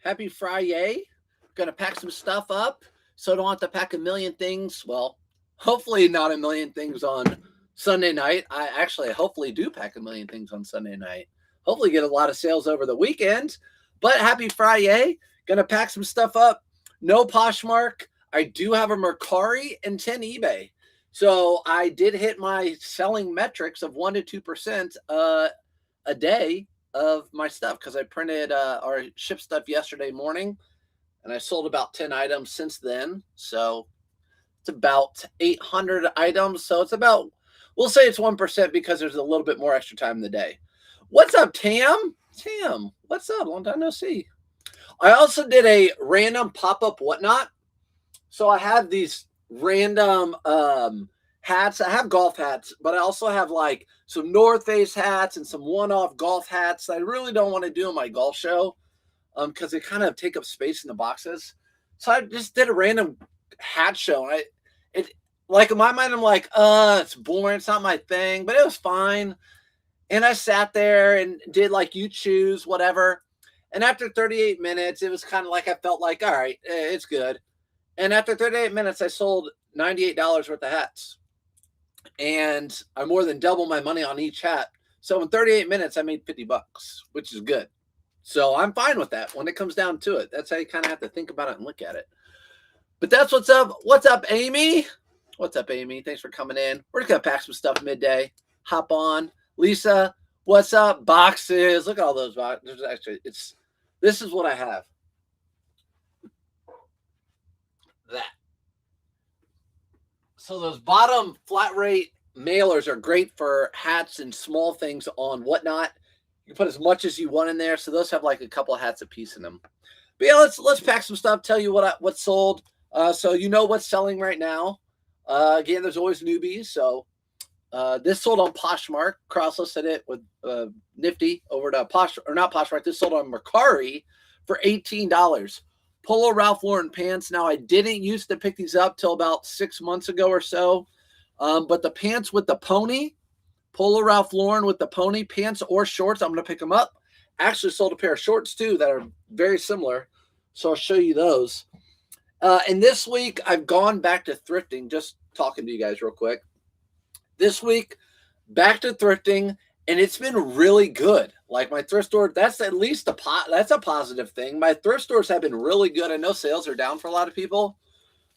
Happy Friday. Gonna pack some stuff up so I don't have to pack a million things. Well, hopefully not a million things on Sunday night. I actually hopefully do pack a million things on Sunday night. Hopefully get a lot of sales over the weekend. But happy Friday. Gonna pack some stuff up. No Poshmark. I do have a Mercari and 10 eBay. So I did hit my selling metrics of 1 to 2% a day of my stuff because I printed or shipped stuff yesterday morning, and I sold about 10 items since then. So it's about 800 items. So it's about, we'll say it's 1% because there's a little bit more extra time in the day. What's up, Tam? Tam, what's up? Long time no see. I also did a random pop-up whatnot. So I have these random hats. I have golf hats, but I also have like some North Face hats and some one-off golf hats that I really don't want to do in my golf show because they kind of take up space in the boxes. So I just did a random hat show. And like in my mind, I'm like, it's boring. It's not my thing, but it was fine. And I sat there and did like you choose, whatever. And after 38 minutes, it was kind of like I felt like, all right, it's good. And after 38 minutes, I sold $98 worth of hats. And I more than double my money on each hat. So in 38 minutes, I made $50, which is good. So I'm fine with that when it comes down to it. That's how you kind of have to think about it and look at it. But that's what's up. What's up, Amy? What's up, Amy? Thanks for coming in. We're just going to pack some stuff midday. Hop on. Lisa, what's up? Boxes. Look at all those boxes. Actually, this is what I have. That. So those bottom flat rate mailers are great for hats and small things on whatnot. You can put as much as you want in there. So those have like a couple of hats a piece in them. But yeah, let's pack some stuff. Tell you what's sold. So you know what's selling right now. Again, there's always newbies. So this sold on Poshmark. Cross-listed it with Nifty over to Poshmark. This sold on Mercari for $18. Polo Ralph Lauren pants. Now, I didn't used to pick these up till about 6 months ago or so. But the pants with the pony, Polo Ralph Lauren with the pony, pants or shorts, I'm going to pick them up. Actually sold a pair of shorts, too, that are very similar. So I'll show you those. And this week, I've gone back to thrifting, just talking to you guys real quick. This week, back to thrifting, and it's been really good. Like my thrift store, that's at least that's a positive thing. My thrift stores have been really good. I know sales are down for a lot of people,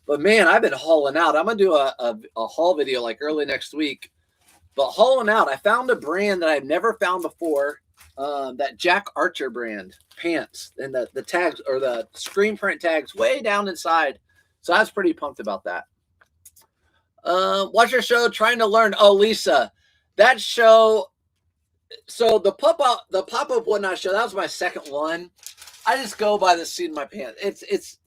but man, I've been hauling out. I'm going to do a haul video like early next week, but hauling out. I found a brand that I've never found before, that Jack Archer brand pants, and the tags or the screen print tags way down inside. So I was pretty pumped about that. Watch your show, trying to learn. Oh, Lisa, that show. So the pop-up whatnot show, that was my second one. I just go by the seat of my pants. It's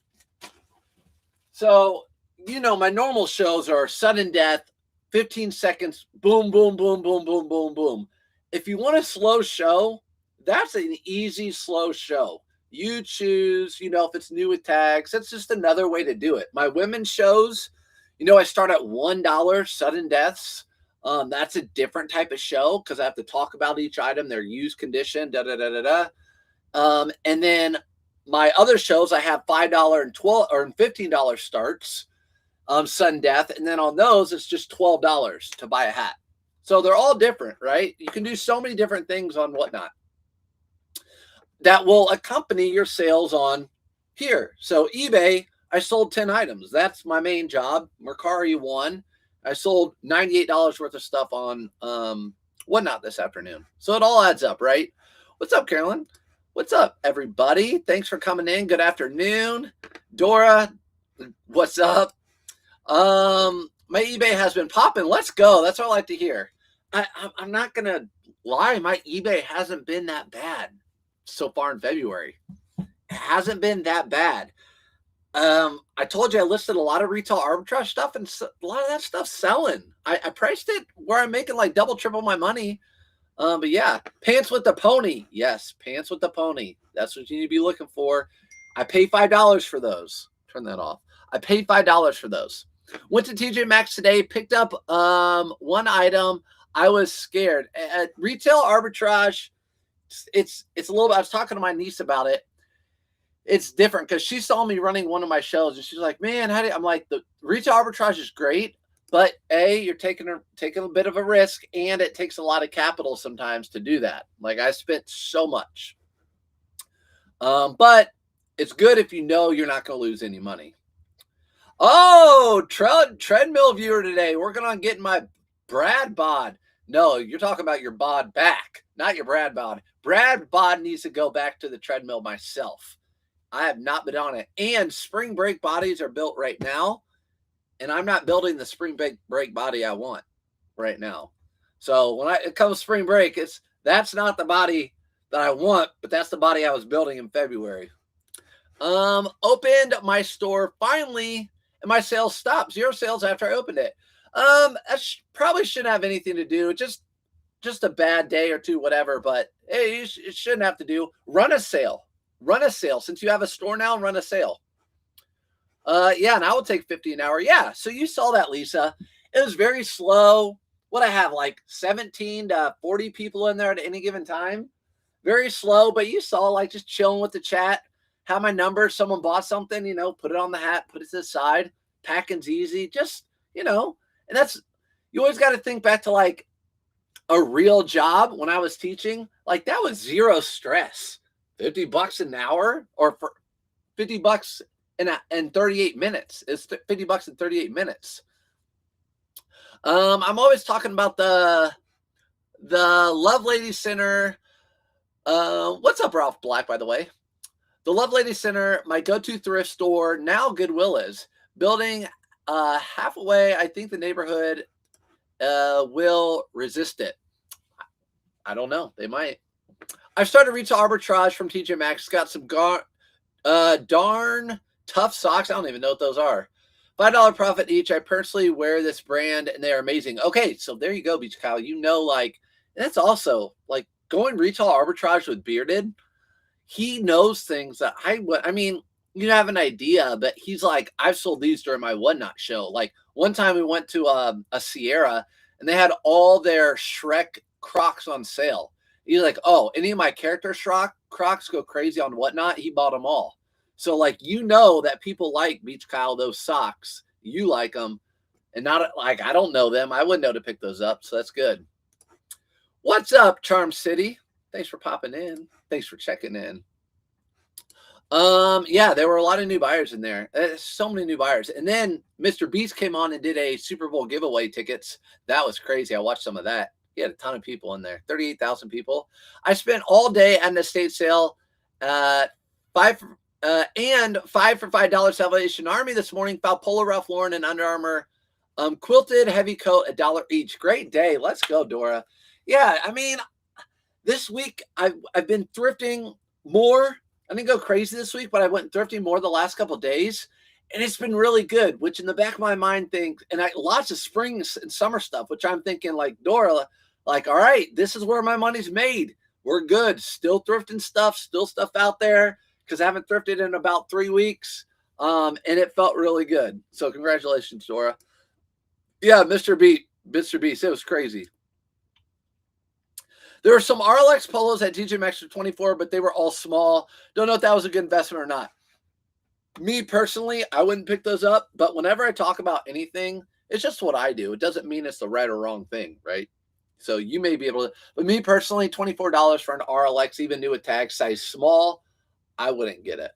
so, you know, my normal shows are sudden death, 15 seconds, boom, boom, boom, boom, boom, boom, boom. If you want a slow show, that's an easy, slow show. You choose, you know, if it's new with tags, that's just another way to do it. My women's shows, you know, I start at $1 sudden deaths. That's a different type of show because I have to talk about each item, their used condition, and then my other shows, I have $5 and $12 or $15 starts, sudden death, and then on those it's just $12 to buy a hat. So they're all different, right? You can do so many different things on whatnot that will accompany your sales on here. So eBay, I sold 10 items. That's my main job. Mercari 1. I sold $98 worth of stuff on whatnot this afternoon. So it all adds up, right? What's up, Carolyn? What's up, everybody? Thanks for coming in. Good afternoon. Dora, what's up? My eBay has been popping. Let's go. That's what I like to hear. I'm not going to lie. My eBay hasn't been that bad so far in February. It hasn't been that bad. I told you I listed a lot of retail arbitrage stuff, and a lot of that stuff's selling. I priced it where I'm making like double, triple my money. But yeah, pants with the pony. Yes, pants with the pony. That's what you need to be looking for. I pay $5 for those. Turn that off. I paid $5 for those. Went to TJ Maxx today, picked up one item. I was scared. At retail arbitrage, it's a little bit, I was talking to my niece about it. it's different because she saw me running one of my shows and she's like, man, I'm like, the retail arbitrage is great, but you're taking a bit of a risk, and it takes a lot of capital sometimes to do that. Like, I spent so much. But it's good if you know you're not going to lose any money. Oh, treadmill viewer today, working on getting my Brad bod. No, you're talking about your bod back, not your Brad bod. Brad bod needs to go back to the treadmill myself. I have not been on it. And spring break bodies are built right now, and I'm not building the spring break body I want right now. So when it comes spring break, that's not the body that I want, but that's the body I was building in February. Opened my store finally, and my sales stopped. 0 sales after I opened it. That probably shouldn't have anything to do. Just a bad day or two, whatever. But hey, it shouldn't have to do. Run a sale. Run a sale. Since you have a store now, run a sale. Yeah, and I will take 50 an hour. Yeah, so you saw that, Lisa. It was very slow. What I have, like 17 to 40 people in there at any given time. Very slow, but you saw, like, just chilling with the chat. Have my number. Someone bought something, put it on the hat, put it to the side. Packing's easy. Just, and you always got to think back to, like, a real job when I was teaching. Like, that was 0 stress. $50 an hour, or for $50 in 38 minutes. It's $50 in 38 minutes. I'm always talking about the Love Lady Center. What's up, Ralph Black, by the way? The Love Lady Center, my go-to thrift store, now Goodwill is, building half away. I think the neighborhood will resist it. I don't know. They might. I've started retail arbitrage from TJ Maxx. Got some darn tough socks. I don't even know what those are. $5 profit each. I personally wear this brand, and they are amazing. Okay, so there you go, Beach Kyle. Like, that's also, like, going retail arbitrage with Bearded. He knows things that I mean, you have an idea, but he's like, I've sold these during my Whatnot show. Like, one time we went to a Sierra, and they had all their Shrek Crocs on sale. He's like, oh, any of my character Crocs go crazy on Whatnot. He bought them all. So, like, that people like, Beach Kyle, those socks. You like them. And not, like, I don't know them. I wouldn't know to pick those up. So that's good. What's up, Charm City? Thanks for popping in. Thanks for checking in. Yeah, there were a lot of new buyers in there. So many new buyers. And then Mr. Beast came on and did a Super Bowl giveaway tickets. That was crazy. I watched some of that. He had a ton of people in there. 38,000 people. I spent all day at an estate sale. 5 for $5 Salvation Army this morning. Found Polo Ralph Lauren and Under Armour. Quilted heavy coat, $1 each. Great day. Let's go, Dora. Yeah, I mean, this week I've been thrifting more. I didn't go crazy this week, but I went thrifting more the last couple of days, and it's been really good. Which in the back of my mind thinks, and lots of spring and summer stuff, which I'm thinking, like, Dora, like, all right, this is where my money's made. We're good. Still thrifting stuff. Still stuff out there, because I haven't thrifted in about 3 weeks, and it felt really good. So congratulations, Dora. Yeah, Mr. Beast, it was crazy. There were some RLX polos at TJ Maxx for 24, but they were all small. Don't know if that was a good investment or not. Me personally, I wouldn't pick those up, but whenever I talk about anything, it's just what I do. It doesn't mean it's the right or wrong thing, right? So you may be able to, but me personally, $24 for an RLX, even new with tag size small, I wouldn't get it.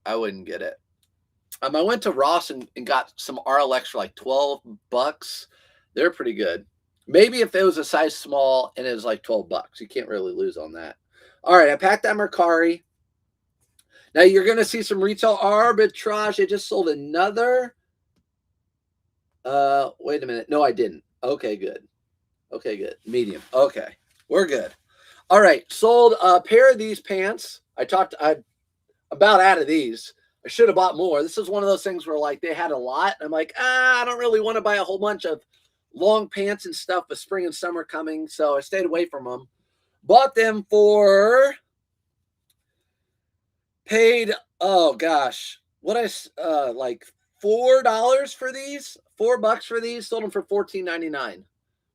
I wouldn't get it. I went to Ross and got some RLX for like $12. They're pretty good. Maybe if it was a size small and it was like $12, you can't really lose on that. All right, I packed that Mercari. Now you're going to see some retail arbitrage. I just sold another. Wait a minute. No, I didn't. Okay, good. Okay, good. Medium. Okay, we're good. All right, sold a pair of these pants. I about out of these. I should have bought more. This is one of those things where, like, they had a lot. I'm like, I don't really want to buy a whole bunch of long pants and stuff with spring and summer coming, so I stayed away from them. Bought them for, paid, oh gosh, like $4 for these, $4 for these. Sold them for $14.99.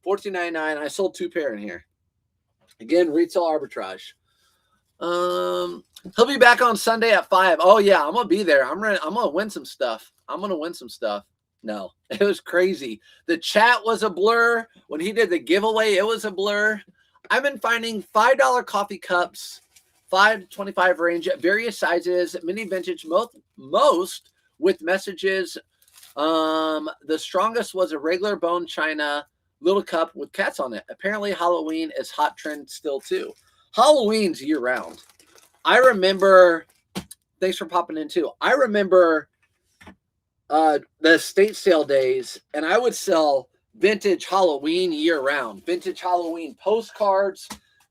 $14.99. I sold 2 pair in here. Again, retail arbitrage. He'll be back on Sunday at 5. Oh yeah, I'm gonna be there. I'm gonna win some stuff. I'm gonna win some stuff. No, it was crazy. The chat was a blur. When he did the giveaway, it was a blur. I've been finding $5 coffee cups, 5 to 25 range at various sizes, mini vintage, most with messages. The strongest was a regular bone china little cup with cats on it. Apparently Halloween is hot trend still too. Halloween's year round. I remember, thanks for popping in too. I remember the estate sale days, and I would sell vintage Halloween year round, vintage Halloween postcards,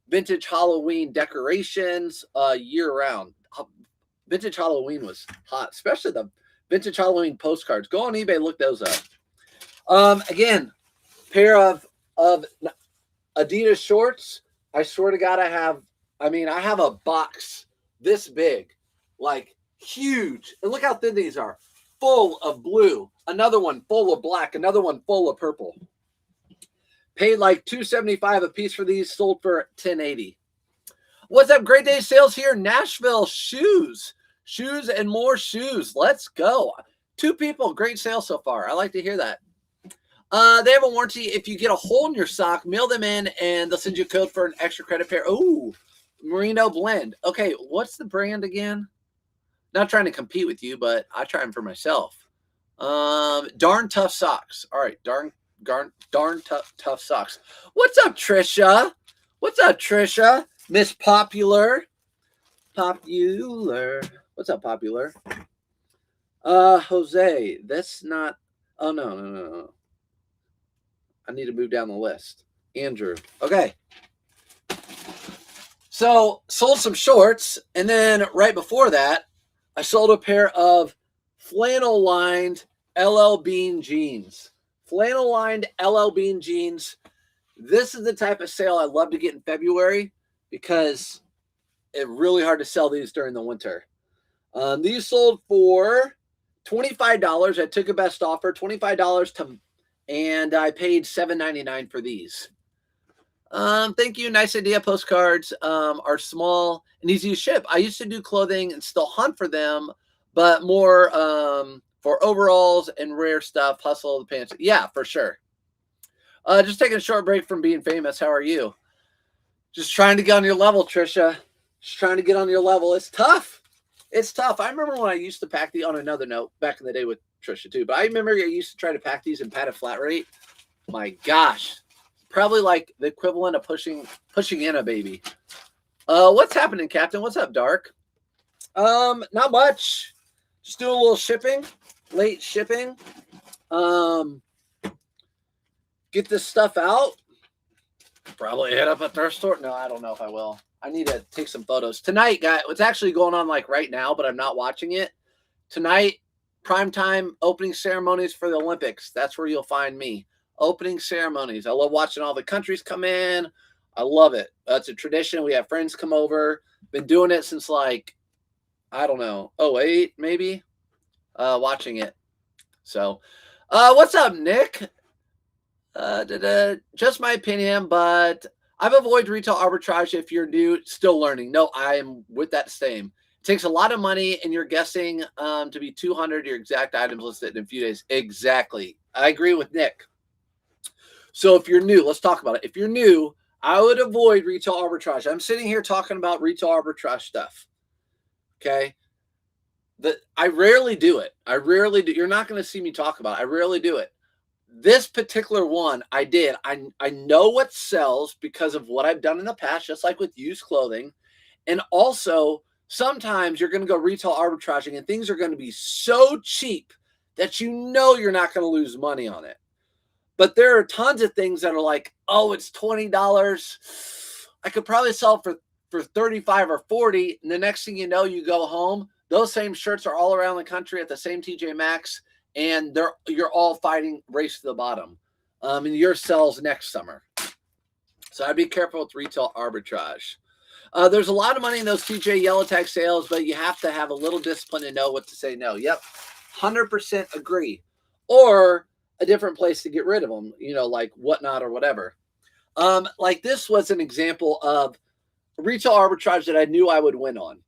vintage Halloween decorations year round. Vintage Halloween was hot, especially the vintage Halloween postcards. Go on eBay, look those up. Again, pair of Adidas shorts. I swear to God, I have a box this big, like huge. And look how thin these are. Full of blue. Another one full of black. Another one full of purple. Paid like $275 a piece for these. Sold for $10.80. What's up? Great day sales here in Nashville. Shoes. Shoes and more shoes. Let's go. 2 people. Great sale so far. I like to hear that. They have a warranty. If you get a hole in your sock, mail them in and they'll send you a code for an extra credit pair. Oh, Merino blend. Okay, what's the brand again? Not trying to compete with you, but I try them for myself. Darn Tough Socks. All right, darn tough socks. What's up, Trisha? What's up, Trisha? Miss Popular. Popular. What's up, Popular? Jose. That's not. Oh no. I need to move down the list. Andrew. Okay. So sold some shorts, and then right before that, I sold a pair of flannel lined LL Bean jeans. Flannel lined LL Bean jeans. This is the type of sale I love to get in February because it's really hard to sell these during the winter. These sold for $25. I took a best offer, $25 and I paid $7.99 for these. Thank you. Nice idea. Postcards are small and easy to ship. I used to do clothing and still hunt for them, but more for overalls and rare stuff. Hustle the pants. Yeah, for sure. Just taking a short break from being famous. How are you? Just trying to get on your level, Trisha. Just trying to get on your level. It's tough. It's tough. I remember when I used to pack these, on another note, back in the day with Trisha too, but I remember I used to try to pack these in padded flat rate. My gosh. Probably like the equivalent of pushing in a baby. What's happening, Captain? What's up, Dark? Not much. Just doing a little shipping, late shipping. Get this stuff out. Probably hit up a thrift store. No, I don't know if I will. I need to take some photos tonight, guys. What's actually going on like right now, but I'm not watching it tonight. Primetime opening ceremonies for the Olympics. That's where you'll find me. Opening ceremonies. I love watching all the countries come in. I love it. It's a tradition. We have friends come over. Been doing it since like, I don't know, 08 maybe. Watching it. So, what's up, Nick? Just my opinion, but I've avoided retail arbitrage if you're new, still learning. No, I am with that same. It takes a lot of money, and you're guessing to be 200 your exact items listed in a few days. Exactly. I agree with Nick. So if you're new, let's talk about it. If you're new, I would avoid retail arbitrage. I'm sitting here talking about retail arbitrage stuff. Okay. I rarely do it. I rarely do. You're not going to see me talk about it. I rarely do it. This particular one I did. I know what sells because of what I've done in the past, just like with used clothing. And also, sometimes you're going to go retail arbitraging and things are going to be so cheap that you know you're not going to lose money on it. But there are tons of things that are like, oh, it's $20. I could probably sell it for $35 or $40. And the next thing you know, you go home. Those same shirts are all around the country at the same TJ Maxx. And you're all fighting race to the bottom. And yours sells next summer. So I'd be careful with retail arbitrage. There's a lot of money in those TJ yellow tag sales, but you have to have a little discipline to know what to say no. Yep, 100% agree. Or a different place to get rid of them, like Whatnot or whatever. Like this was an example of retail arbitrage that I knew I would win on.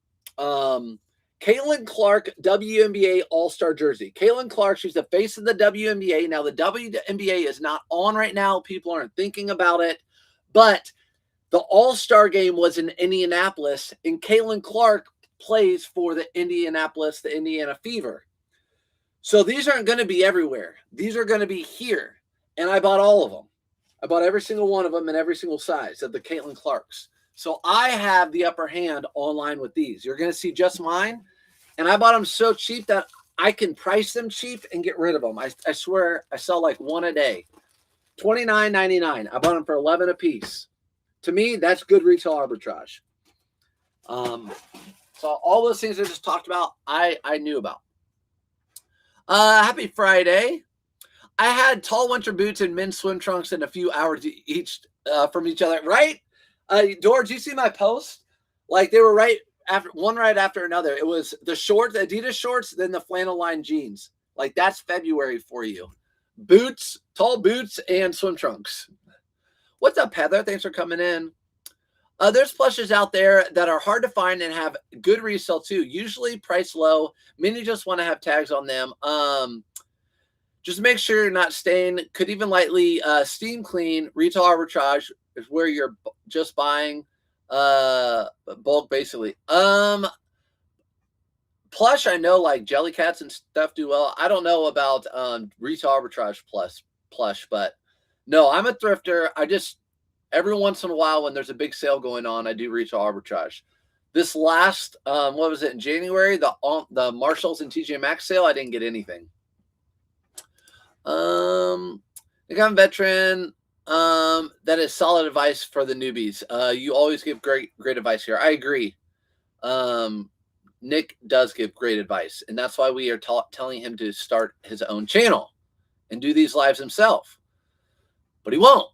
Caitlin Clark, WNBA All-Star jersey. Caitlin Clark, she's the face of the WNBA. Now, the WNBA is not on right now. People aren't thinking about it. But the All-Star game was in Indianapolis, and Caitlin Clark plays for the Indiana Fever. So these aren't going to be everywhere. These are going to be here. And I bought all of them. I bought every single one of them in every single size of the Caitlin Clarks. So I have the upper hand online with these. You're going to see just mine. And I bought them so cheap that I can price them cheap and get rid of them. I swear I sell like one a day. $29.99. I bought them for $11 a piece. To me, that's good retail arbitrage. So all those things I just talked about, I knew about. Happy Friday. I had tall winter boots and men's swim trunks in a few hours each from each other, right? George, you see my post? Like they were right after another. It was the shorts, Adidas shorts, then the flannel line jeans. Like that's February for you. Boots, tall boots, and swim trunks. What's up, Heather? Thanks for coming in. There's plushes out there that are hard to find and have good resale too. Usually priced low. Many just want to have tags on them. Just make sure you're not stained. Could even lightly steam clean. Retail arbitrage is where you're just buying bulk, basically. Plush, I know like Jellycats and stuff do well. I don't know about retail arbitrage plush, but no, I'm a thrifter. I just every once in a while when there's a big sale going on, I do retail arbitrage. This last, what was it in January? The Marshalls and TJ Maxx sale, I didn't get anything. I'm a veteran. That is solid advice for the newbies. You always give great advice here. I agree. Nick does give great advice, and that's why we are telling him to start his own channel and do these lives himself. But he won't.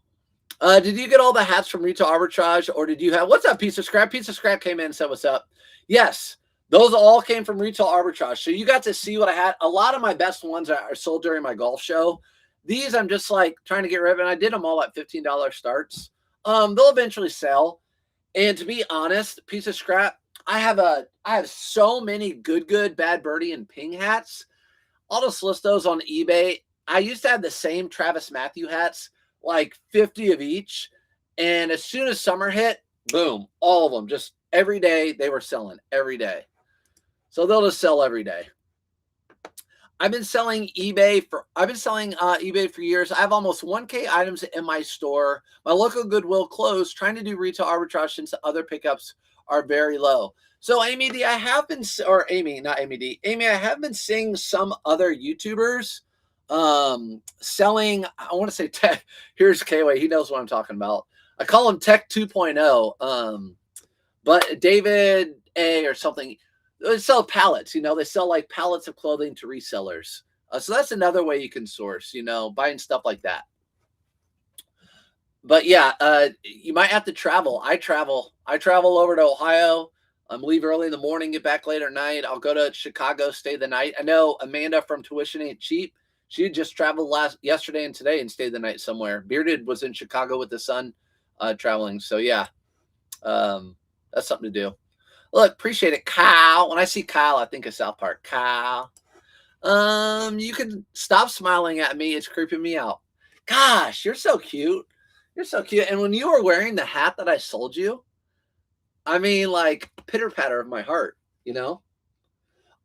Did you get all the hats from retail arbitrage, or did you have what's up, Piece of Scrap? Piece of Scrap came in and said, "What's up?" Yes, those all came from retail arbitrage. So you got to see what I had. A lot of my best ones are sold during my golf show. These I'm just like trying to get rid of, and I did them all at $15 starts. They'll eventually sell. And to be honest, Piece of Scrap, I have so many good, bad birdie, and ping hats. I'll just list those on eBay. I used to have the same Travis Matthew hats, like 50 of each. And as soon as summer hit, boom, all of them, just every day they were selling every day. So they'll just sell every day. I've been selling eBay for years. I have almost 1K items in my store. My local Goodwill closed, trying to do retail arbitrage since the other pickups are very low. So Amy D, I have been, or Amy, not Amy D, Amy, I have been seeing some other YouTubers selling, I want to say tech. Here's K-Way. He knows what I'm talking about. I call him Tech 2.0. But David A or something, they sell pallets, they sell like pallets of clothing to resellers. So that's another way you can source, buying stuff like that. But yeah, you might have to travel. I travel over to Ohio. Leave early in the morning, get back late at night. I'll go to Chicago, stay the night. I know Amanda from Tuition Ain't Cheap. She just traveled yesterday and today and stayed the night somewhere. Bearded was in Chicago with the son traveling. So yeah, that's something to do. Look, appreciate it, Kyle. When I see Kyle, I think of South Park. Kyle. You can stop smiling at me. It's creeping me out. Gosh, you're so cute. You're so cute. And when you were wearing the hat that I sold you, I mean, like pitter patter of my heart, All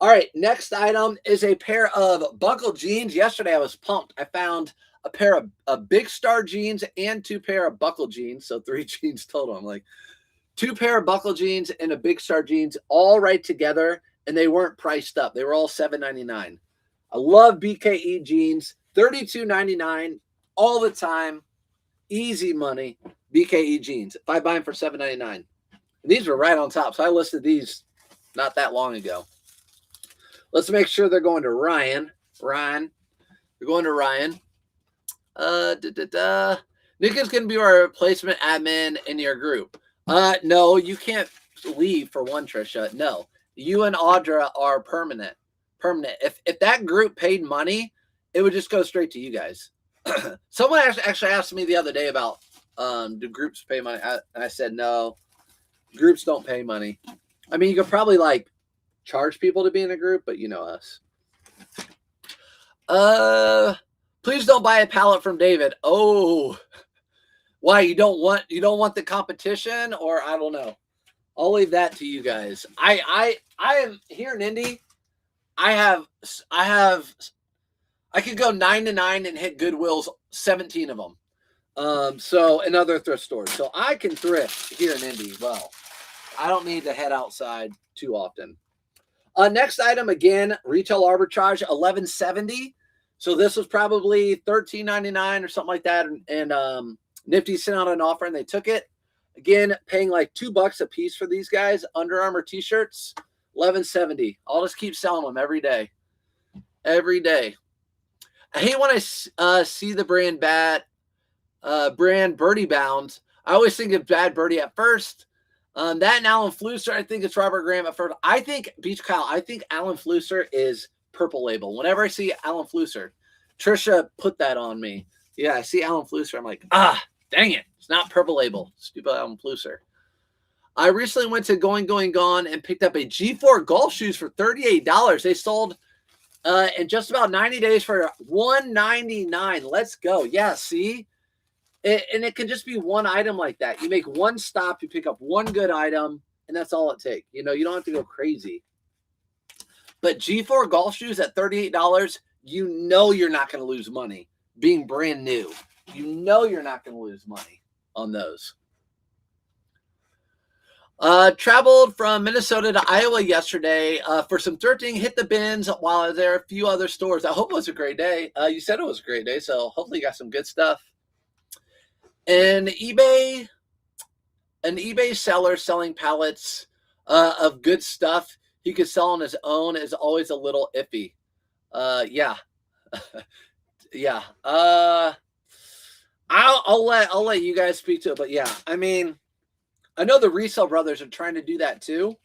right, next item is a pair of buckle jeans. Yesterday I was pumped. I found a pair of Big Star jeans and 2 pair of buckle jeans. So 3 jeans total. I'm like 2 pair of buckle jeans and a Big Star jeans all right together. And they weren't priced up. They were all $7.99. I love BKE jeans. $32.99 all the time. Easy money. BKE jeans. If I buy them for $7.99. These were right on top. So I listed these not that long ago. Let's make sure they're going to Ryan. They're going to Ryan. Nick is going to be our replacement admin in your group. No, you can't leave for one, Trisha. No, you and Audra are permanent. If that group paid money, it would just go straight to you guys. Someone actually asked me the other day about do groups pay money? I said no, groups don't pay money. I mean, you could probably like charge people to be in a group, but you know us. Please don't buy a pallet from David. Oh, why? You don't want the competition, or I don't know. I'll leave that to you guys. I am here in Indy. I could go 9 to 9 and hit Goodwill's 17 of them. So in other thrift stores. So I can thrift here in Indy. Well, I don't need to head outside too often. Next item, again, retail arbitrage, $11.70. So this was probably $13.99 or something like that. And Nifty sent out an offer and they took it. Again, paying like $2 a piece for these guys. Under Armour t-shirts, $11.70. I'll just keep selling them every day. Every day. I hate when I see the brand Birdie Bound. I always think of Bad Birdie at first. That and Alan Flusser, I think it's Robert Graham at first. I think Beach Kyle, I think Alan Flusser is Purple Label. Whenever I see Alan Flusser, Trisha put that on me. Yeah, I see Alan Flusser. I'm like, dang it. It's not Purple Label. Stupid Alan Flusser. I recently went to Going Gone and picked up a G4 golf shoes for $38. They sold in just about 90 days for $199. Let's go. Yeah, see? And it can just be one item like that. You make one stop, you pick up one good item, and that's all it takes. You know, you don't have to go crazy. But G4 golf shoes at $38, you know you're not going to lose money being brand new. You know you're not going to lose money on those. Traveled from Minnesota to Iowa yesterday for some thrifting, hit the bins while I was there, a few other stores. I hope it was a great day. You said it was a great day, so hopefully you got some good stuff. An eBay seller selling pallets of good stuff he could sell on his own is always a little iffy. Yeah. Yeah. I'll let you guys speak to it, but yeah, I mean, I know the Resell brothers are trying to do that too.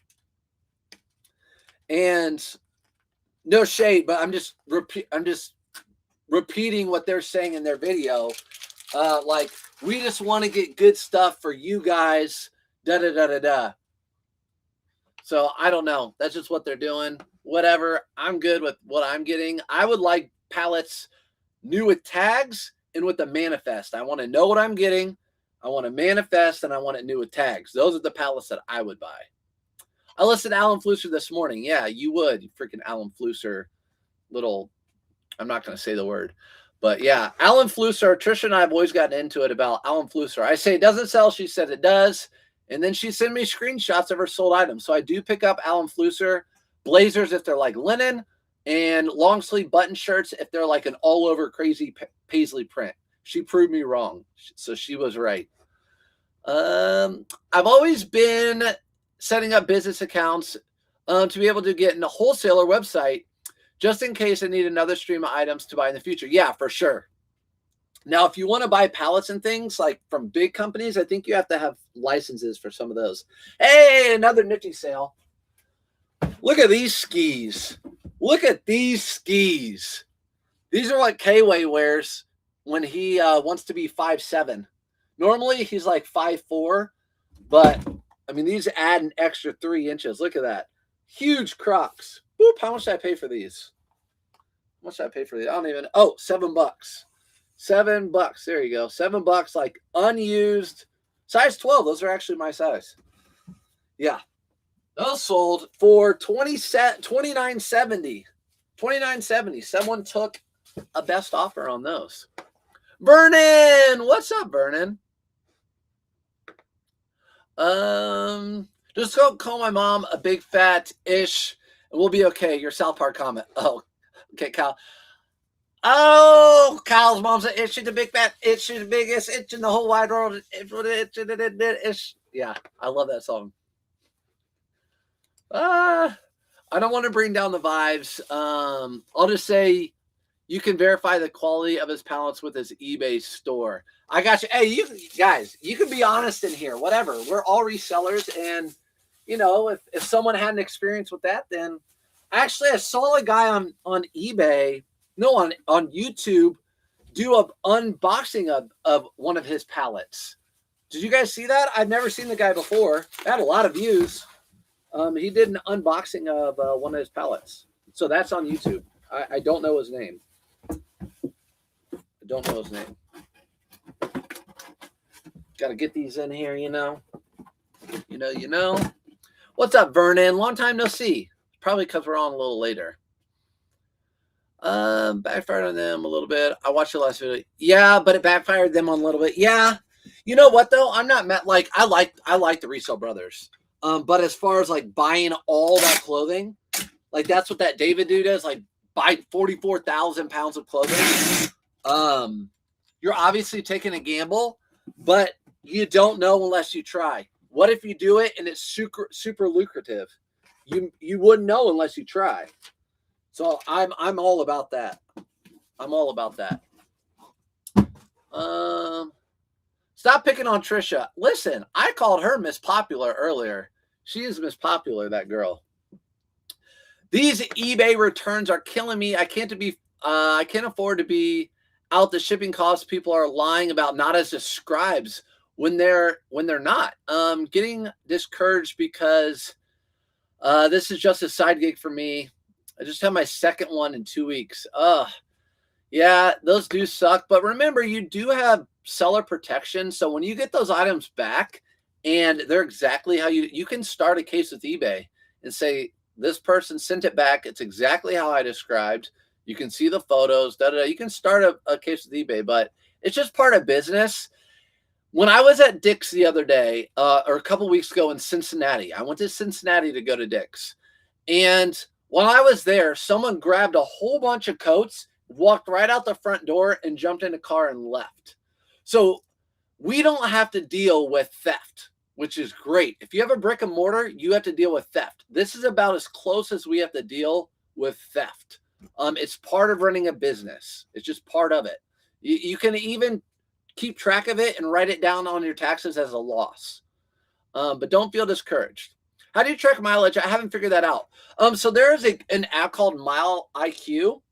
And no shade, but I'm just repeating what they're saying in their video. Like, we just want to get good stuff for you guys. So I don't know. That's just what they're doing. Whatever. I'm good with what I'm getting. I would like pallets new with tags and with the manifest. I want to know what I'm getting. I want to manifest and I want it new with tags. Those are the pallets that I would buy. I listed Alan Flusser this morning. Yeah, you would. You freaking Alan Flusser little, I'm not going to say the word. But yeah, Alan Flusser, Trisha and I have always gotten into it about Alan Flusser. I say it doesn't sell. She said it does. And then she sent me screenshots of her sold items. So I do pick up Alan Flusser blazers if they're like linen, and long sleeve button shirts if they're like an all over crazy paisley print. She proved me wrong. So she was right. I've always been setting up business accounts to be able to get in a wholesaler website just in case I need another stream of items to buy in the future. Yeah, for sure. Now, if you want to buy pallets and things like from big companies, I think you have to have licenses for some of those. Hey, another Nifty sale. Look at these skis. Look at these skis. These are what K-Way wears when he wants to be 5'7". Normally, he's like 5'4", but, I mean, these add an extra 3 inches. Look at that. Huge Crocs. Boop, how much did I pay for these? How much did I pay for these? I don't even, oh, $7. $7. There you go. $7, like unused. Size 12. Those are actually my size. Yeah. Those sold for $29.70. $29.70. Someone took a best offer on those. Vernon, what's up, Vernon? Just go call my mom a big fat ish, and we'll be okay. Your South Park comment. Oh, okay, Kyle. Oh, Kyle's mom's an itch. She's a big fat itch. She's the biggest itch in the whole wide world. Yeah, I love that song. I don't want to bring down the vibes. I'll just say you can verify the quality of his pallets with his eBay store. I got you. Hey, you guys, you can be honest in here. Whatever. We're all resellers, and you know, if someone had an experience with that, then actually, I saw a guy on eBay. No, on YouTube, do an unboxing of one of his pallets. Did you guys see that? I've never seen the guy before. It had a lot of views. He did an unboxing of one of his pallets. So that's on YouTube. I don't know his name. I don't know his name. Got to get these in here, you know. You know. What's up, Vernon? Long time no see. Probably because we're on a little later. Backfired on them a little bit. I watched the last video. Yeah, but it backfired them on a little bit. Yeah. You know what though? I'm not mad. Like I like the Resell Brothers. But as far as like buying all that clothing, like that's what that David dude does. Like buy 44,000 pounds of clothing. You're obviously taking a gamble, but you don't know unless you try. What if you do it and it's super lucrative? You wouldn't know unless you try. So I'm all about that. I'm all about that. Stop picking on Trisha. Listen, I called her Miss Popular earlier. She is Miss Popular, that girl. These eBay returns are killing me. I can't afford to be out the shipping costs. People are lying about not as describes when they're not. Getting discouraged because this is just a side gig for me. I just have my second one in 2 weeks. Yeah, those do suck. But remember, you do have seller protection. So when you get those items back and they're exactly how you can start a case with eBay and say, this person sent it back. It's exactly how I described. You can see the photos. You can start a case with eBay, but it's just part of business. When I was at Dick's the other day, or a couple weeks ago in Cincinnati, I went to Cincinnati to go to Dick's. And while I was there, someone grabbed a whole bunch of coats, walked right out the front door, and jumped in a car and left. So we don't have to deal with theft, which is great. If you have a brick and mortar, you have to deal with theft. This is about as close as we have to deal with theft. It's part of running a business. It's just part of it. You can even keep track of it and write it down on your taxes as a loss. But don't feel discouraged. How do you track mileage? I haven't figured that out. So there is an app called Mile IQ.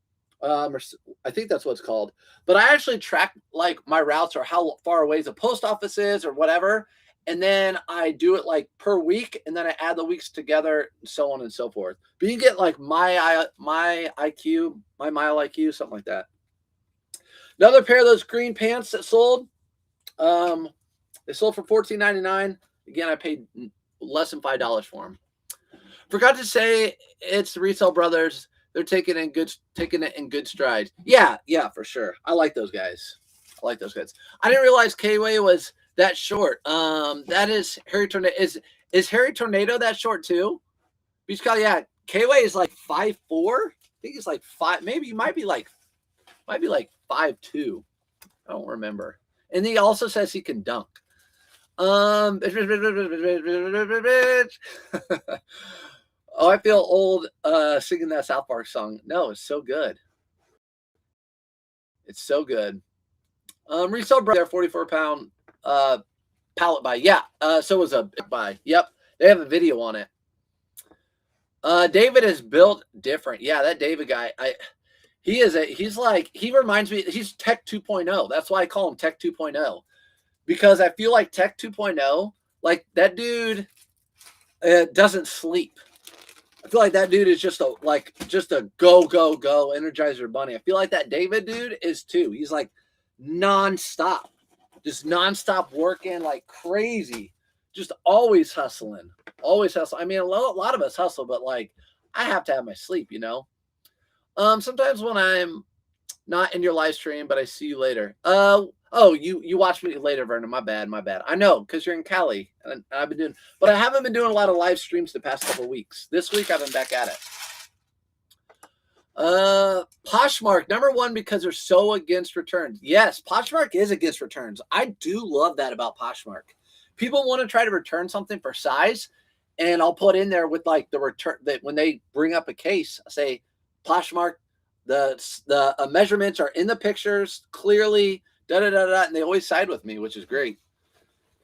Or I think that's what it's called. But I actually track like my routes or how far away the post office is or whatever. And then I do it like per week, and then I add the weeks together, so on and so forth. But you can get like my IQ, my Mile IQ, something like that. Another pair of those green pants that sold. They sold for $14.99. Again, I paid less than $5 for them. Forgot to say it's the Resell Brothers. They're taking it in good strides. Yeah, for sure. I like those guys. I didn't realize K-Way was that short. That is Harry Tornado. Is Harry Tornado that short too? Because yeah, K-Way is like 5'4". I think it's like 5. Maybe you might be like 5'2". I don't remember. And he also says he can dunk. Oh, I feel old singing that South Park song. No, it's so good. It's so good. Resell Brother, 44-pound pallet buy. Yeah, so was a buy. Yep, they have a video on it. David is built different. Yeah, that David guy, he reminds me, he's Tech 2.0. That's why I call him Tech 2.0. Because I feel like Tech 2.0, like that dude doesn't sleep. I feel like that dude is just a go, Energizer bunny. I feel like that David dude is too. He's like nonstop, just nonstop working like crazy, just always hustling. I mean, a lot of us hustle, but like I have to have my sleep, you know? Sometimes when I'm not in your live stream, but I see you later. Oh, you watch me later, Vernon. My bad. I know, because you're in Cali, and I've been doing, but I haven't been doing a lot of live streams the past couple of weeks. This week I've been back at it. Poshmark, number one, because they're so against returns. Yes, Poshmark is against returns. I do love that about Poshmark. People want to try to return something for size, and I'll put in there with like the return that when they bring up a case, I say Poshmark, the measurements are in the pictures clearly. And they always side with me, which is great.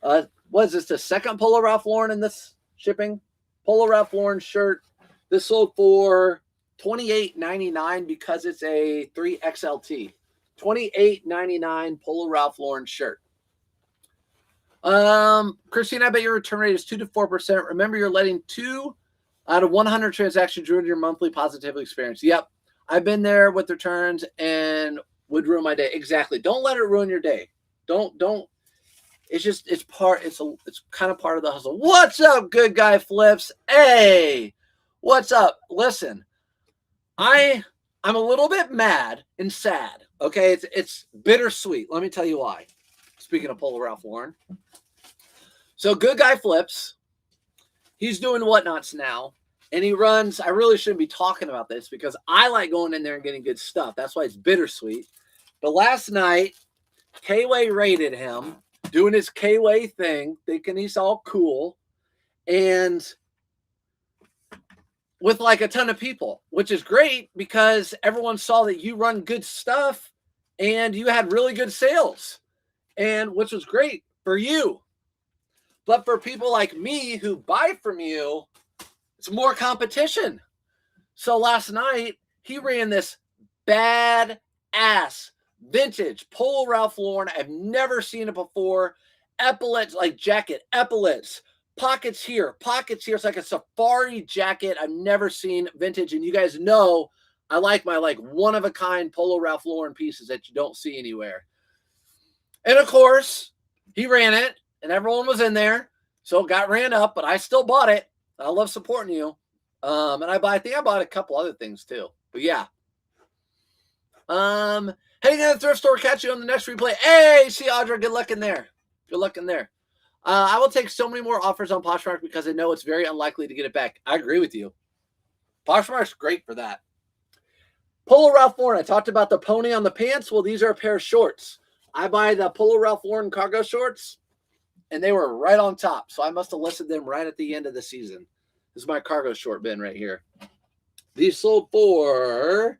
What is this, the second Polo Ralph Lauren in this shipping? Polo Ralph Lauren shirt. This sold for $28.99 because it's a 3XLT. $28.99 Polo Ralph Lauren shirt. Christine, I bet your return rate is 2 to 4%. Remember, you're letting 2 Out of 100 transactions, ruin your monthly positivity experience. Yep. I've been there with returns and would ruin my day. Exactly. Don't let it ruin your day. Don't. It's kind of part of the hustle. What's up, good guy flips? Hey, what's up? Listen, I'm a little bit mad and sad. Okay, it's bittersweet. Let me tell you why. Speaking of Polo Ralph Lauren, so good guy flips. He's doing whatnots now, and he runs. I really shouldn't be talking about this because I like going in there and getting good stuff. That's why it's bittersweet. But last night, K-Way raided him, doing his K-Way thing, thinking he's all cool, and with like a ton of people, which is great because everyone saw that you run good stuff and you had really good sales, and which was great for you. But for people like me who buy from you, it's more competition. So last night, he ran this bad-ass vintage Polo Ralph Lauren. I've never seen it before. Epaulets, like jacket, epaulets, pockets here. It's like a safari jacket. I've never seen vintage. And you guys know I like my one-of-a-kind Polo Ralph Lauren pieces that you don't see anywhere. And of course, he ran it. And everyone was in there, so it got ran up, but I still bought it. I love supporting you. And I think I bought a couple other things too. But yeah. Heading to the thrift store, catch you on the next replay. Hey, see Audra, good luck in there. Good luck in there. I will take so many more offers on Poshmark because I know it's very unlikely to get it back. I agree with you. Poshmark's great for that. Polo Ralph Lauren, I talked about the pony on the pants. Well, these are a pair of shorts. I buy the Polo Ralph Lauren cargo shorts, and they were right on top. So I must have listed them right at the end of the season. This is my cargo short bin right here. These sold for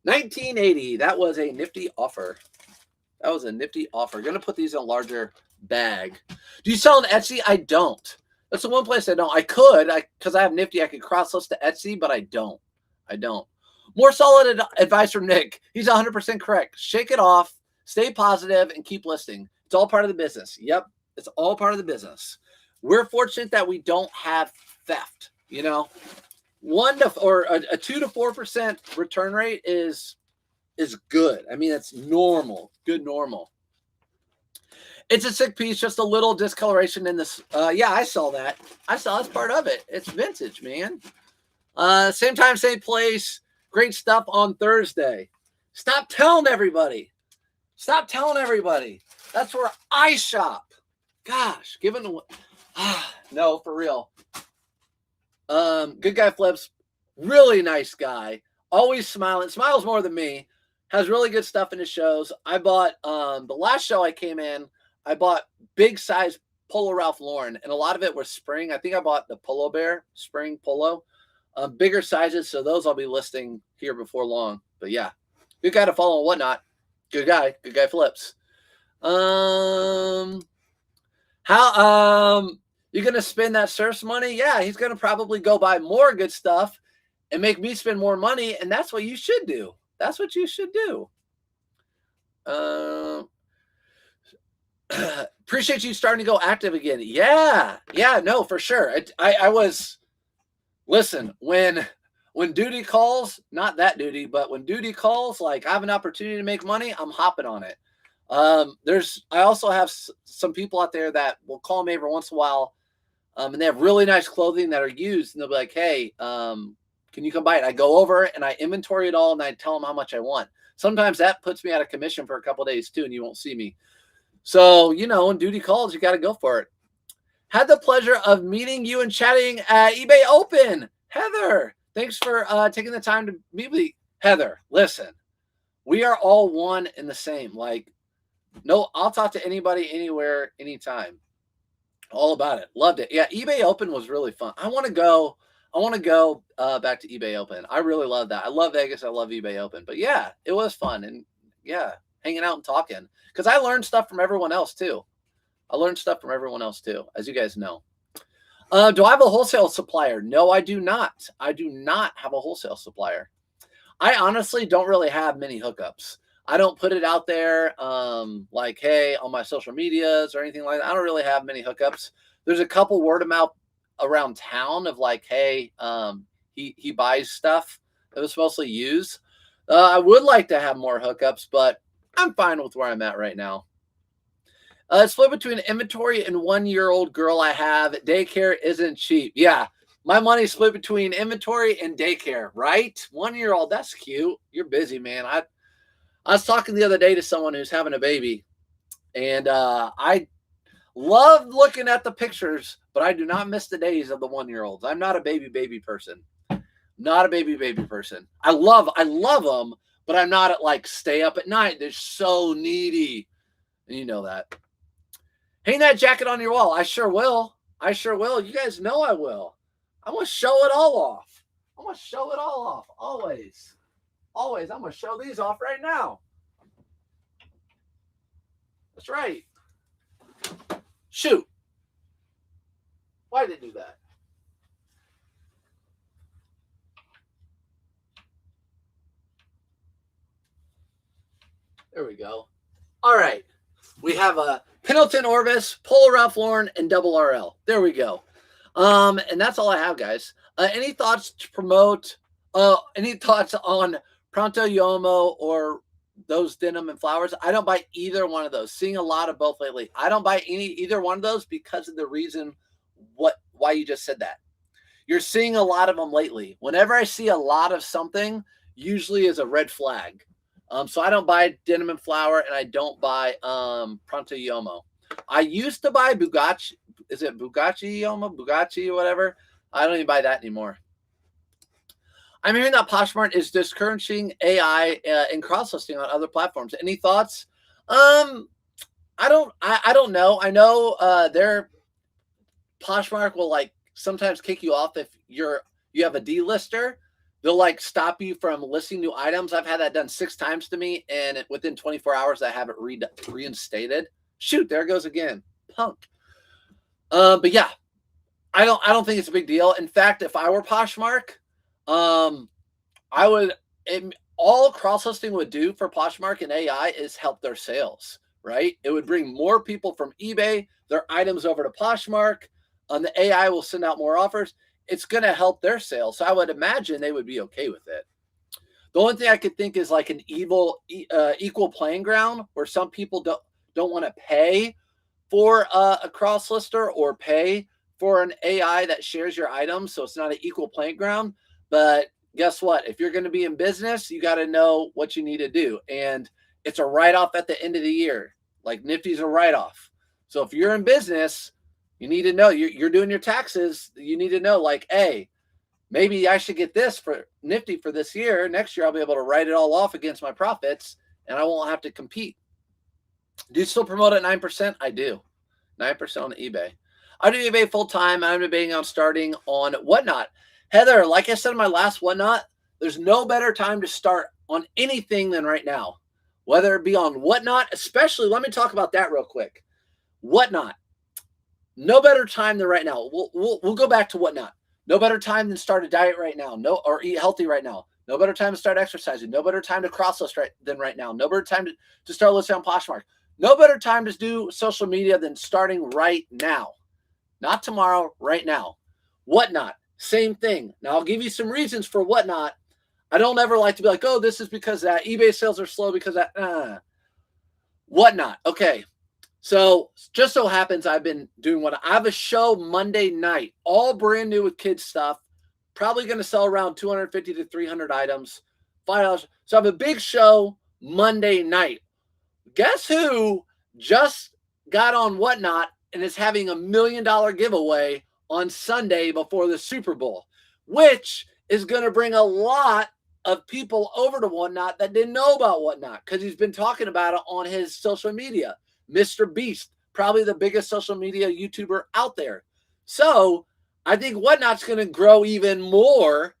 $19.80. That was a nifty offer. Going to put these in a larger bag. Do you sell on Etsy? I don't. That's the one place I don't. I could, because I have Nifty. I could cross-list to Etsy, but I don't. More solid advice from Nick. He's 100% correct. Shake it off. Stay positive and keep listing. It's all part of the business. Yep. It's all part of the business. We're fortunate that we don't have theft. You know, a 2 to 4% return rate is good. I mean, it's normal. Good normal. It's a sick piece, just a little discoloration in this. Yeah, I saw that. That's part of it. It's vintage, man. Same time, same place. Great stuff on Thursday. Stop telling everybody. That's where I shop. Gosh, no, for real. Good guy flips. Really nice guy. Always smiling. Smiles more than me. Has really good stuff in his shows. I bought the last show I came in. I bought big size Polo Ralph Lauren, and a lot of it was spring. I think I bought the Polo Bear spring polo, bigger sizes. So those I'll be listing here before long. But yeah, good guy to follow and whatnot. Good guy flips. You gonna spend that surf's money? Yeah, he's gonna probably go buy more good stuff and make me spend more money, and that's what you should do. Appreciate you starting to go active again. Yeah, no, for sure. I was, listen, when duty calls, not that duty, but when duty calls, like I have an opportunity to make money, I'm hopping on it. I also have some people out there that will call me every once in a while, and they have really nice clothing that are used, and they'll be like, hey, can you come buy it? I go over and I inventory it all, and I tell them how much I want. Sometimes that puts me out of commission for a couple of days too, and you won't see me. So, when duty calls, you got to go for it. Had the pleasure of meeting you and chatting at eBay Open. Heather, thanks for taking the time to meet with me. Heather, listen, we are all one and the same. Like, no, I'll talk to anybody, anywhere, anytime. All about it. Loved it. Yeah, eBay Open was really fun. I want to go back to eBay Open. I really love that. I love Vegas. I love eBay Open. But yeah, it was fun. And yeah, hanging out and talking. Because I learned stuff from everyone else too. As you guys know. Do I have a wholesale supplier? No, I do not. I do not have a wholesale supplier. I honestly don't really have many hookups. I don't put it out there like, hey, on my social medias or anything like that. I don't really have many hookups. There's a couple word of mouth around town of like, hey, he buys stuff. It was mostly used. I would like to have more hookups, but I'm fine with where I'm at right now. Split between inventory and 1-year-old girl I have. Daycare isn't cheap. Yeah, my money's split between inventory and daycare, right? 1-year-old, that's cute. You're busy, man. I was talking the other day to someone who's having a baby, and I love looking at the pictures, but I do not miss the days of the 1-year-olds. I'm not a baby person. Not a baby person. I love them, but I'm not at like stay up at night. They're so needy. And you know that. Hang that jacket on your wall. I sure will. I sure will. You guys know I will. I'm going to show it all off. I'm going to show it all off. Always. Always. I'm going to show these off right now. That's right. Shoot. Why did it do that? There we go. All right. We have a Pendleton Orvis, Polo Ralph Lauren, and Double RL. There we go. And that's all I have, guys. Any thoughts to promote? Any thoughts on Pronto Yomo or those denim and flowers? I don't buy either one of those. Seeing a lot of both lately. I don't buy either one of those because of the reason why you just said that. You're seeing a lot of them lately. Whenever I see a lot of something, usually is a red flag. So I don't buy denim and flower, and I don't buy Pronto Yomo. I used to buy Bugatti. Is it Bugatti Yomo? Bugatti or whatever? I don't even buy that anymore. I'm hearing that Poshmark is discouraging AI and cross-listing on other platforms. Any thoughts? I don't know. I know their Poshmark will like sometimes kick you off if you have a delister. They'll like stop you from listing new items. I've had that done 6 times to me, and within 24 hours, I have it reinstated. Shoot, there it goes again, punk. But yeah, I don't think it's a big deal. In fact, if I were Poshmark, I would. All cross listing would do for Poshmark and AI is help their sales. Right? It would bring more people from eBay their items over to Poshmark. The AI will send out more offers. It's going to help their sales. So I would imagine they would be okay with it. The only thing I could think is like an equal playing ground where some people don't want to pay for a cross lister or pay for an AI that shares your items. So it's not an equal playing ground. But guess what? If you're going to be in business, you got to know what you need to do. And it's a write-off at the end of the year. Like Nifty's a write-off. So if you're in business, you need to know you're doing your taxes. You need to know, like, hey, maybe I should get this for Nifty for this year. Next year, I'll be able to write it all off against my profits, and I won't have to compete. Do you still promote at 9%? I do. 9% on eBay. I do eBay full-time. I'm debating on starting on Whatnot. Heather, like I said in my last Whatnot, there's no better time to start on anything than right now. Whether it be on Whatnot, especially, let me talk about that real quick. Whatnot. No better time than right now. We'll go back to Whatnot. No better time than start a diet right now. Or eat healthy right now. No better time to start exercising. No better time to cross list than right now. No better time to start listing on Poshmark. No better time to do social media than starting right now. Not tomorrow, right now. Whatnot, same thing. Now I'll give you some reasons for Whatnot. I don't ever like to be like, oh, this is because that eBay sales are slow because that. Whatnot. Okay. So just so happens I've been doing I have a show Monday night, all brand new with kids stuff. Probably going to sell around 250 to 300 items, $5. So I have a big show Monday night. Guess who just got on Whatnot and is having $1 million giveaway on Sunday before the Super Bowl, which is going to bring a lot of people over to Whatnot that didn't know about Whatnot because he's been talking about it on his social media. Mr. Beast, probably the biggest social media YouTuber out there. So I think Whatnot's going to grow even more.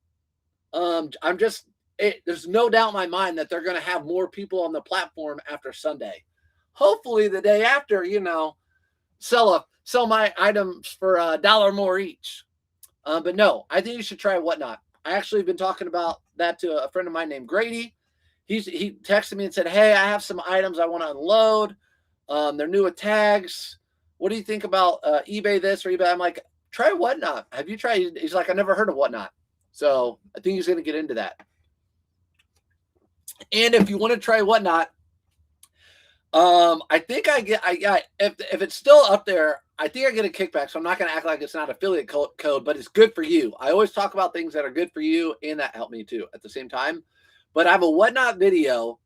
There's no doubt in my mind that they're going to have more people on the platform after Sunday. Hopefully the day after, sell my items for $1 more each. But no, I think you should try Whatnot. I actually been talking about that to a friend of mine named Grady. He texted me and said, hey, I have some items I want to unload. They're new with tags. What do you think about eBay this or eBay? I'm like, try Whatnot. Have you tried? He's like, I never heard of Whatnot. So I think he's going to get into that. And if you want to try Whatnot, I think I got, if it's still up there, I think I get a kickback. So I'm not going to act like it's not affiliate code, but it's good for you. I always talk about things that are good for you, and that help me too at the same time. But I have a Whatnot video,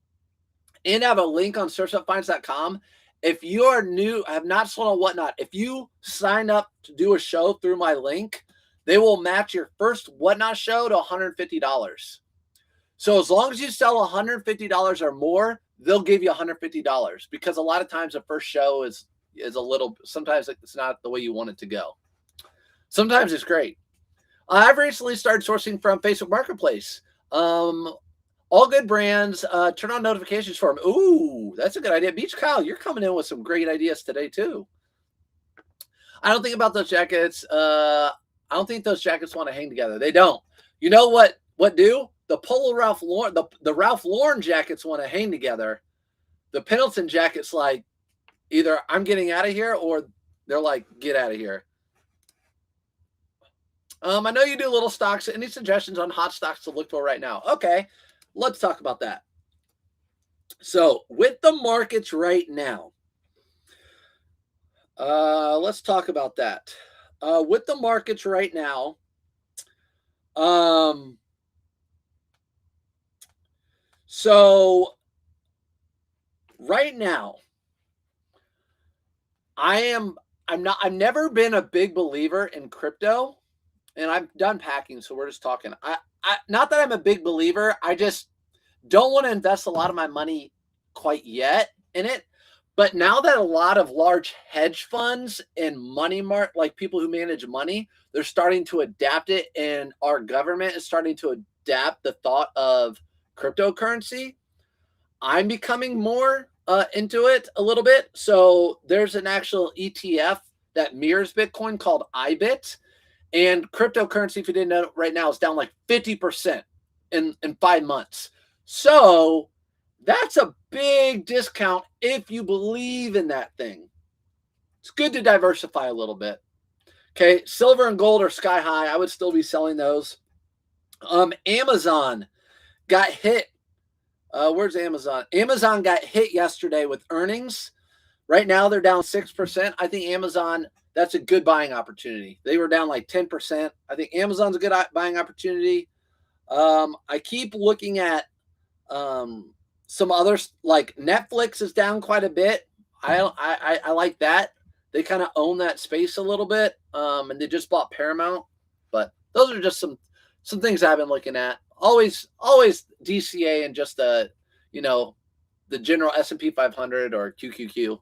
and I have a link on searchupfinds.com. If you are new, have not sold on Whatnot, if you sign up to do a show through my link, they will match your first Whatnot show to $150. So as long as you sell $150 or more, they'll give you $150, because a lot of times the first show is a little, sometimes it's not the way you want it to go. Sometimes it's great. I've recently started sourcing from Facebook Marketplace. All good brands, turn on notifications for them. Ooh, that's a good idea. Beach Kyle, you're coming in with some great ideas today too. I don't think about those jackets. I don't think those jackets want to hang together. They don't. You know what do? The Polo Ralph Lauren, the Ralph Lauren jackets want to hang together. The Pendleton jackets, like, either I'm getting out of here, or they're like, get out of here. I know you do little stocks. Any suggestions on hot stocks to look for right now? Okay, let's talk about that. So with the markets right now, let's talk about that. With the markets right now, so right now, I've never been a big believer in crypto, and I've done packing, so we're just talking. Not that I'm a big believer, I just don't want to invest a lot of my money quite yet in it. But now that a lot of large hedge funds and money like people who manage money, they're starting to adapt it, and our government is starting to adapt the thought of cryptocurrency, I'm becoming more into it a little bit. So there's an actual ETF that mirrors Bitcoin called IBIT, and cryptocurrency, if you didn't know, right now is down like 50% in 5 months. So that's a big discount if you believe in that thing. It's good to diversify a little bit. Okay, silver and gold are sky high. I would still be selling those. Amazon got hit. Where's Amazon? Amazon got hit yesterday with earnings. Right now they're down 6%. I think Amazon, that's a good buying opportunity. They were down like 10%. I think Amazon's a good buying opportunity. I keep looking at some others, like Netflix is down quite a bit. I like that. They kind of own that space a little bit. And they just bought Paramount. But those are just some things I've been looking at. Always DCA and just the general S&P 500 or QQQ.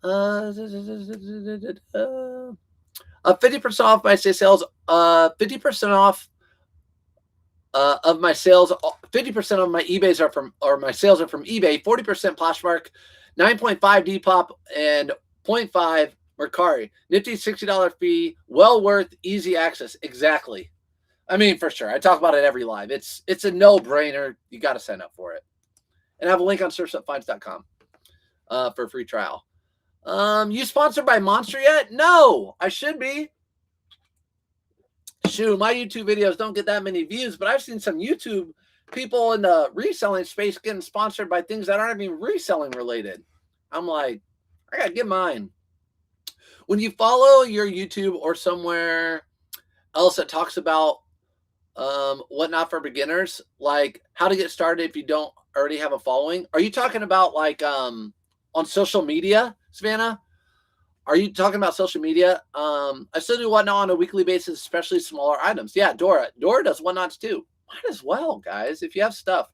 50% off my sales. 50% off of my sales. 50% of my eBays are from, or my sales are from eBay. 40% Poshmark, 9.5 Depop, and 0.5 Mercari. Nifty $60 fee. Well worth easy access. Exactly. I mean, for sure. I talk about it every live. It's a no-brainer. You got to sign up for it. And I have a link on searchupfinds.com for a free trial. You sponsored by Monster yet? No, I should be. Shoot, my YouTube videos don't get that many views, but I've seen some YouTube people in the reselling space getting sponsored by things that aren't even reselling related. I'm like, I got to get mine. When you follow your YouTube or somewhere else that talks about Whatnot for beginners, like how to get started if you don't already have a following, are you talking about like on social media, Savannah? Are you talking about social media? I still do Whatnot on a weekly basis, especially smaller items. Yeah, Dora does Whatnots too. Might as well, guys, if you have stuff.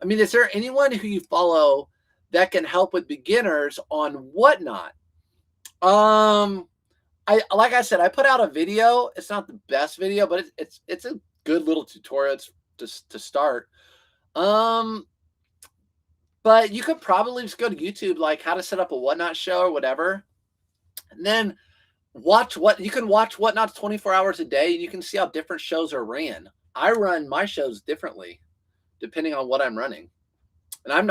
I mean, is there anyone who you follow that can help with beginners on Whatnot? Like I said, I put out a video. It's not the best video, but it's a good little tutorial to start. But you could probably just go to YouTube, like how to set up a Whatnot show or whatever, and then you can watch Whatnot 24 hours a day, and you can see how different shows are ran. I run my shows differently depending on what I'm running, and I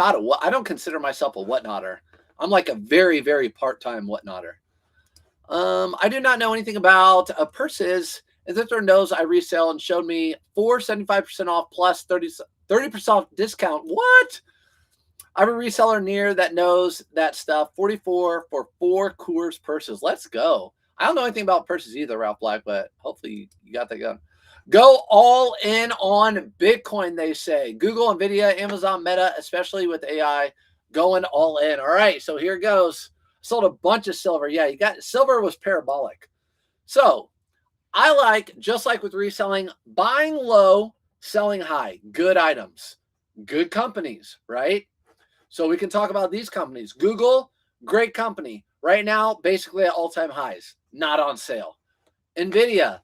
don't consider myself a Whatnotter. I'm like a very, very part-time Whatnotter. I do not know anything about purses. And Thrifter knows I resell and showed me 75% off plus 30% off discount. What? I have a reseller near that knows that stuff. 44 for 4 Coors purses. Let's go. I don't know anything about purses either, Ralph Black, but hopefully you got that going. Go all in on Bitcoin, they say. Google, Nvidia, Amazon, Meta, especially with AI, going all in. All right, so here goes. Sold a bunch of silver. Yeah, you got silver was parabolic. So I like, just like with reselling, buying low, selling high. Good items, good companies, right? So we can talk about these companies. Google, great company. Right now, basically at all-time highs, not on sale. Nvidia,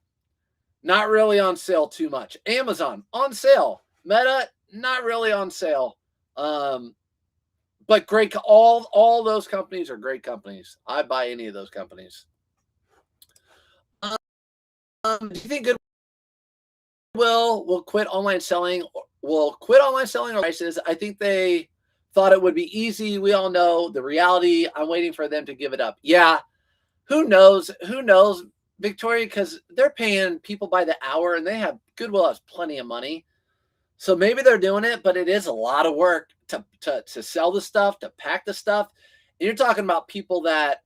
not really on sale too much. Amazon, on sale. Meta, not really on sale. But great. All those companies are great companies. I buy any of those companies. Do you think Goodwill will quit online selling? Will quit online selling or prices? I think they thought it would be easy. We all know the reality. I'm waiting for them to give it up. Yeah. Who knows? Who knows, Victoria? Because they're paying people by the hour, and Goodwill has plenty of money. So maybe they're doing it, but it is a lot of work to sell the stuff, to pack the stuff. And you're talking about people that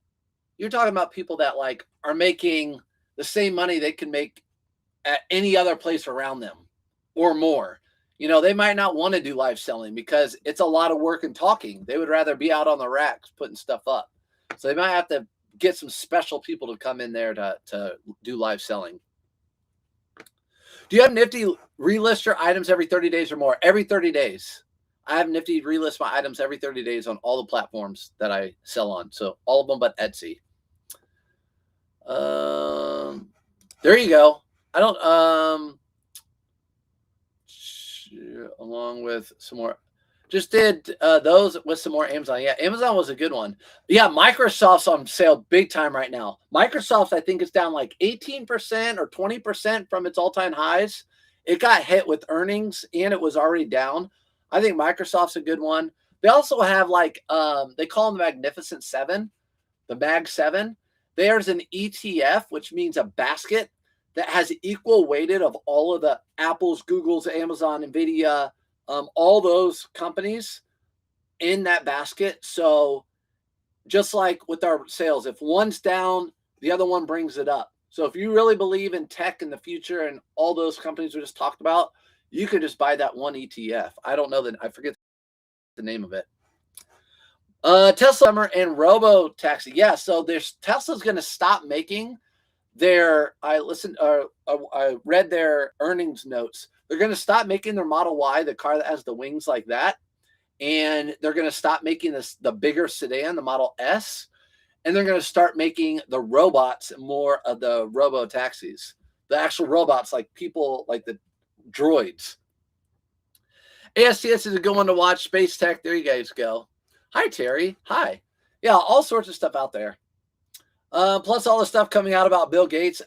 like are making the same money they can make at any other place around them or more. You know, they might not want to do live selling because it's a lot of work and talking. They would rather be out on the racks putting stuff up. So they might have to get some special people to come in there to do live selling. Do you have Nifty relist your items every 30 days or more? Every 30 days. I have Nifty relist my items every 30 days on all the platforms that I sell on. So all of them but Etsy. There you go. I don't, along with some more, just did those with some more Amazon. Yeah, Amazon was a good one. Yeah, Microsoft's on sale big time right now. Microsoft, I think, is down like 18% or 20% from its all-time highs. It got hit with earnings, and it was already down. I think Microsoft's a good one. They also have like, they call them the Magnificent Seven, the Mag 7. There's an ETF, which means a basket that has equal weighted of all of the Apples, Googles, Amazon, Nvidia, all those companies in that basket. So just like with our sales, if one's down, the other one brings it up. So if you really believe in tech in the future and all those companies we just talked about, you could just buy that one ETF. I don't know that, I forget the name of it. Tesla and Robo Taxi. Yeah, so Tesla's going to stop making I read their earnings notes. They're going to stop making their Model Y, the car that has the wings like that. And they're going to stop making the bigger sedan, the Model S. And they're going to start making the robots more of the robo taxis, the actual robots, like people, like the droids. ASTS is a good one to watch. Space Tech. There you guys go. Hi, Terry. Hi. Yeah, all sorts of stuff out there. Plus all the stuff coming out about Bill Gates.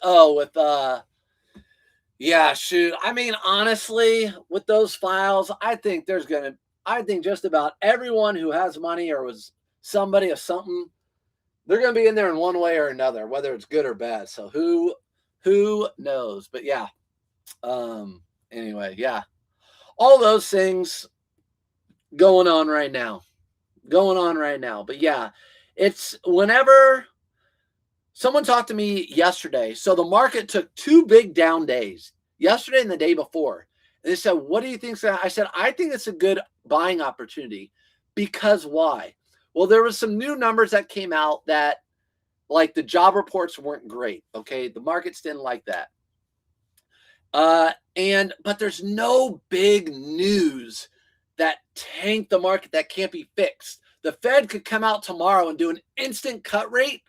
Yeah, shoot. I mean, honestly, with those files, I think just about everyone who has money or was somebody or something, they're going to be in there in one way or another, whether it's good or bad. So who knows? But yeah. Anyway, yeah. All those things going on right now. But yeah, it's whenever someone talked to me yesterday. So the market took 2 big down days, yesterday and the day before. And they said, what do you think? I said, I think it's a good buying opportunity. Because why? Well, there was some new numbers that came out that, like, the job reports weren't great. Okay. The markets didn't like that. But there's no big news that tanked the market that can't be fixed. The Fed could come out tomorrow and do an instant cut rate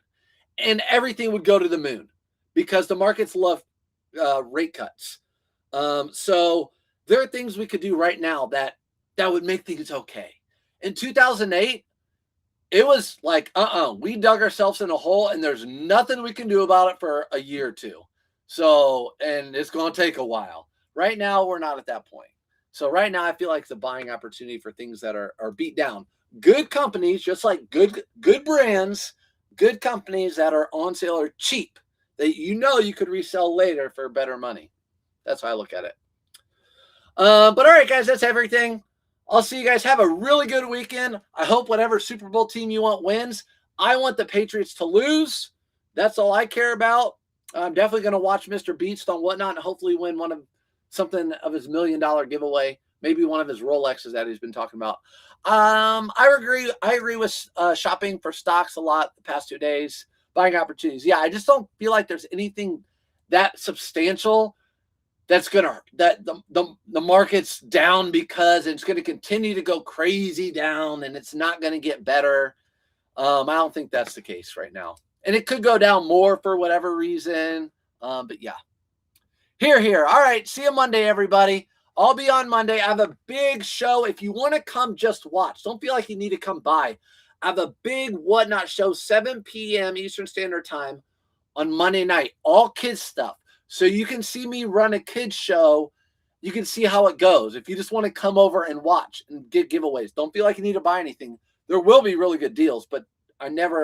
and everything would go to the moon because the markets love rate cuts. So there are things we could do right now that would make things okay. In 2008, it was like, we dug ourselves in a hole and there's nothing we can do about it for a year or two. So, and it's going to take a while. Right now, we're not at that point. So right now, I feel like it's a buying opportunity for things that are beat down. Good companies, just like good brands, good companies that are on sale or cheap that you know you could resell later for better money. That's how I look at it. But all right, guys, that's everything. I'll see you guys. Have a really good weekend. I hope whatever Super Bowl team you want wins. I want the Patriots to lose. That's all I care about. I'm definitely going to watch Mr. Beast on Whatnot and hopefully win something of his $1 million giveaway. Maybe one of his Rolexes that he's been talking about. I agree with shopping for stocks a lot the past 2 days, buying opportunities. Yeah, I just don't feel like there's anything that substantial that's gonna the market's down because it's gonna continue to go crazy down and it's not gonna get better. I don't think that's the case right now, and it could go down more for whatever reason. But yeah, here. All right, see you Monday, everybody. I'll be on Monday. I have a big show. If you want to come, just watch. Don't feel like you need to come by. I have a big Whatnot show, 7 p.m. Eastern Standard Time on Monday night. All kids stuff. So you can see me run a kids show. You can see how it goes. If you just want to come over and watch and get giveaways, don't feel like you need to buy anything. There will be really good deals, but I never